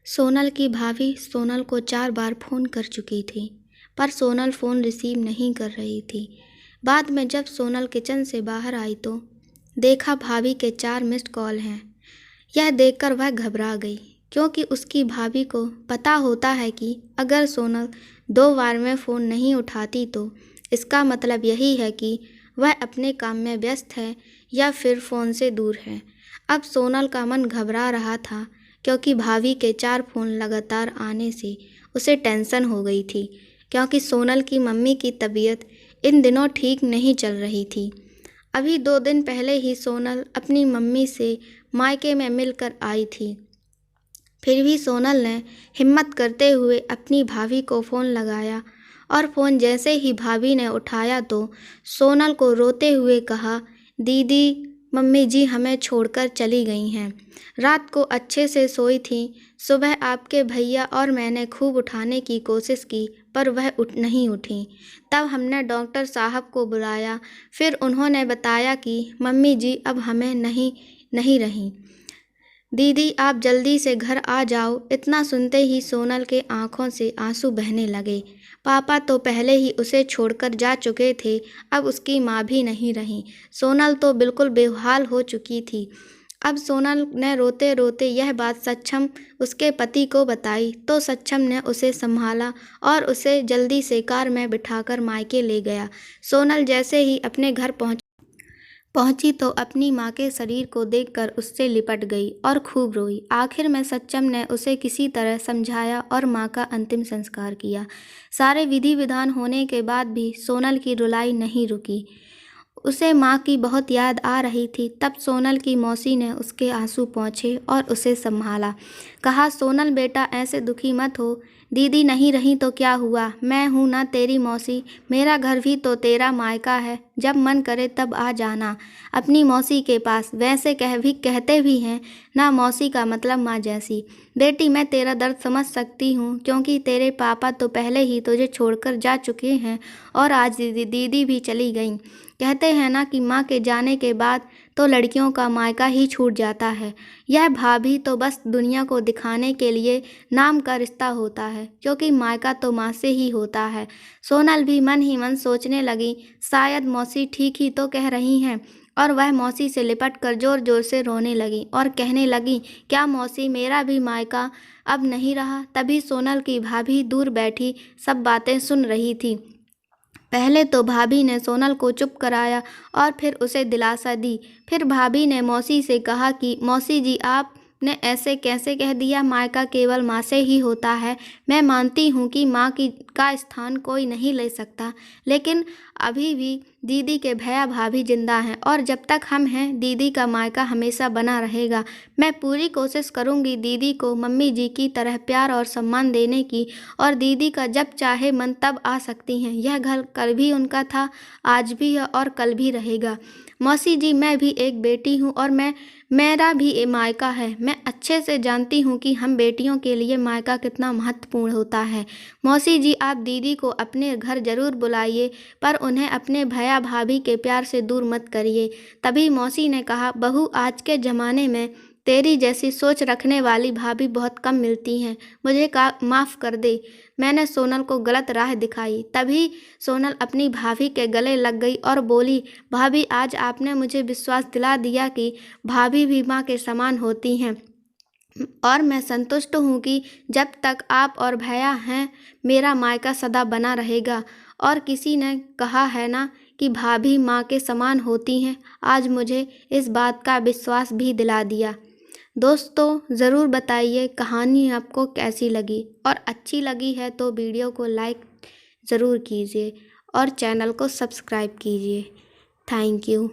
सोनल की भाभी सोनल को 4 बार फ़ोन कर चुकी थी, पर सोनल फ़ोन रिसीव नहीं कर रही थी। बाद में जब सोनल किचन से बाहर आई तो देखा भाभी के 4 मिस्ड कॉल हैं। यह देखकर वह घबरा गई, क्योंकि उसकी भाभी को पता होता है कि अगर सोनल 2 बार में फ़ोन नहीं उठाती तो इसका मतलब यही है कि वह अपने काम में व्यस्त है या फिर फ़ोन से दूर है। अब सोनल का मन घबरा रहा था, क्योंकि भाभी के 4 फ़ोन लगातार आने से उसे टेंशन हो गई थी, क्योंकि सोनल की मम्मी की तबीयत इन दिनों ठीक नहीं चल रही थी। अभी 2 दिन पहले ही सोनल अपनी मम्मी से मायके में मिलकर आई थी। फिर भी सोनल ने हिम्मत करते हुए अपनी भाभी को फ़ोन लगाया, और फ़ोन जैसे ही भाभी ने उठाया तो सोनल को रोते हुए कहा, दीदी, मम्मी जी हमें छोड़कर चली गई हैं। रात को अच्छे से सोई थी। सुबह आपके भैया और मैंने खूब उठाने की कोशिश की, पर वह नहीं उठी। तब हमने डॉक्टर साहब को बुलाया। फिर उन्होंने बताया कि मम्मी जी अब हमें नहीं रहीं। दीदी, आप जल्दी से घर आ जाओ। इतना सुनते ही सोनल के आंखों से आंसू बहने लगे। पापा तो पहले ही उसे छोड़कर जा चुके थे, अब उसकी माँ भी नहीं रही। सोनल तो बिल्कुल बेहाल हो चुकी थी। अब सोनल ने रोते रोते यह बात सक्षम उसके पति को बताई, तो सक्षम ने उसे संभाला और उसे जल्दी से कार में बिठाकर मायके ले गया। सोनल जैसे ही अपने घर पहुंची तो अपनी माँ के शरीर को देखकर उससे लिपट गई और खूब रोई। आखिर में सच्चम ने उसे किसी तरह समझाया और माँ का अंतिम संस्कार किया। सारे विधि विधान होने के बाद भी सोनल की रुलाई नहीं रुकी। उसे माँ की बहुत याद आ रही थी। तब सोनल की मौसी ने उसके आंसू पोंछे और उसे संभाला। कहा, सोनल बेटा, ऐसे दुखी मत हो। दीदी नहीं रही तो क्या हुआ, मैं हूँ ना तेरी मौसी। मेरा घर भी तो तेरा मायका है। जब मन करे तब आ जाना अपनी मौसी के पास। वैसे कहते भी हैं ना, मौसी का मतलब माँ जैसी। बेटी, मैं तेरा दर्द समझ सकती हूँ, क्योंकि तेरे पापा तो पहले ही तुझे छोड़कर जा चुके हैं और आज दीदी भी चली गई। कहते हैं ना कि माँ के जाने के बाद तो लड़कियों का मायका ही छूट जाता है। यह भाभी तो बस दुनिया को दिखाने के लिए नाम का रिश्ता होता है, क्योंकि मायका तो माँ से ही होता है। सोनल भी मन ही मन सोचने लगी, शायद मौसी ठीक ही तो कह रही हैं। और वह मौसी से लिपट कर जोर जोर से रोने लगी और कहने लगी, क्या मौसी, मेरा भी मायका अब नहीं रहा। तभी सोनल की भाभी दूर बैठी सब बातें सुन रही थी। पहले तो भाभी ने सोनल को चुप कराया और फिर उसे दिलासा दी। फिर भाभी ने मौसी से कहा कि मौसी जी, आपने ऐसे कैसे कह दिया, मायका केवल माँ से ही होता है। मैं मानती हूँ कि माँ का स्थान कोई नहीं ले सकता, लेकिन अभी भी दीदी के भैया भाभी जिंदा हैं, और जब तक हम हैं दीदी का मायका हमेशा बना रहेगा। मैं पूरी कोशिश करूँगी दीदी को मम्मी जी की तरह प्यार और सम्मान देने की, और दीदी का जब चाहे मन तब आ सकती हैं। यह घर कल भी उनका था, आज भी है और कल भी रहेगा। मौसी जी, मैं भी एक बेटी हूँ और मेरा भी मायका है। मैं अच्छे से जानती हूँ कि हम बेटियों के लिए मायका कितना महत्वपूर्ण होता है। मौसी जी, आप दीदी को अपने घर जरूर बुलाइए, पर उन्हें अपने भैया भाभी के प्यार से दूर मत करिए। तभी मौसी ने कहा, बहू, आज के ज़माने में तेरी जैसी सोच रखने वाली भाभी बहुत कम मिलती हैं। मुझे माफ़ कर दे, मैंने सोनल को गलत राह दिखाई। तभी सोनल अपनी भाभी के गले लग गई और बोली, भाभी, आज आपने मुझे विश्वास दिला दिया कि भाभी भी माँ के समान होती हैं, और मैं संतुष्ट हूँ कि जब तक आप और भैया हैं मेरा मायका सदा बना रहेगा। और किसी ने कहा है ना कि भाभी माँ के समान होती हैं, आज मुझे इस बात का विश्वास भी दिला दिया। दोस्तों, ज़रूर बताइए कहानी आपको कैसी लगी, और अच्छी लगी है तो वीडियो को लाइक ज़रूर कीजिए और चैनल को सब्सक्राइब कीजिए। Thank you.